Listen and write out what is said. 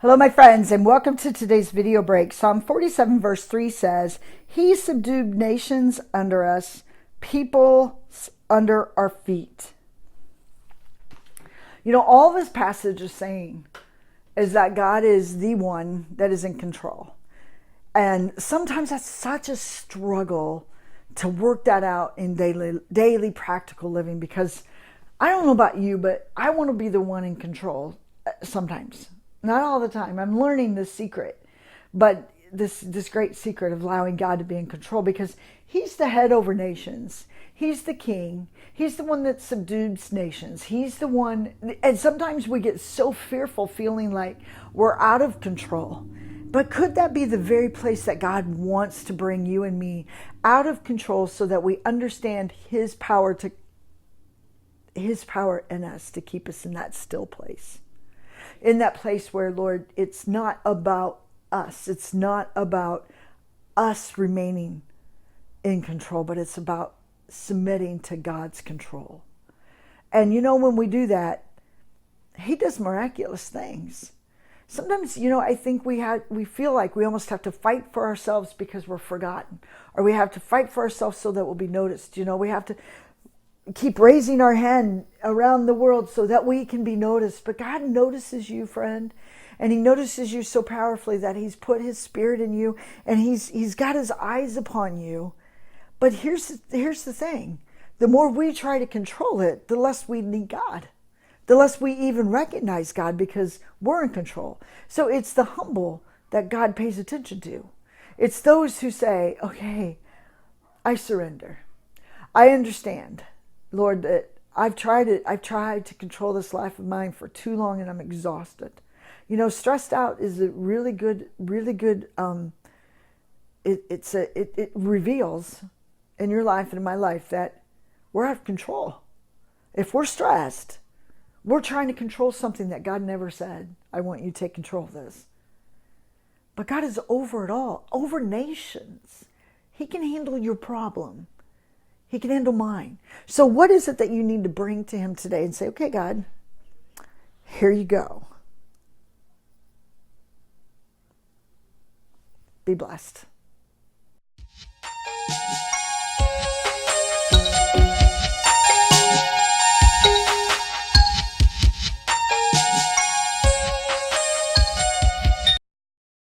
Hello, my friends, and welcome to today's video break. Psalm 47 verse 3 says, He subdued nations under us, peoples under our feet. You know, all this passage is saying is that God is the one that is in control. And sometimes that's such a struggle to work that out in daily practical living, because I don't know about you, but I want to be the one in control sometimes. Not all the time. I'm learning this secret, but this great secret of allowing God to be in control, because He's the head over nations. He's the king. He's the one that subdues nations. He's the one, and sometimes we get so fearful, feeling like we're out of control. But could that be the very place that God wants to bring you and me out of control, so that we understand His power in us to keep us in that still place? In that place where, Lord, it's not about us. It's not about us remaining in control, but it's about submitting to God's control. And you know, when we do that, He does miraculous things. Sometimes, you know, I think we feel like we almost have to fight for ourselves because we're forgotten, or we have to fight for ourselves so that we'll be noticed. You know, we have to keep raising our hand around the world so that we can be noticed. But God notices you, friend, and He notices you so powerfully that He's put His Spirit in you, and He's got His eyes upon you. But here's the thing: the more we try to control it, the less we need God, the less we even recognize God, because we're in control. So it's the humble that God pays attention to. It's those who say, "Okay, I surrender. I understand, Lord, that I've tried to control this life of mine for too long, and I'm exhausted." You know, stressed out is a really good. It reveals in your life and in my life that we're out of control. If we're stressed, we're trying to control something that God never said, "I want you to take control of this." But God is over it all, over nations. He can handle your problem. He can handle mine. So what is it that you need to bring to Him today and say, "Okay, God, here you go." Be blessed.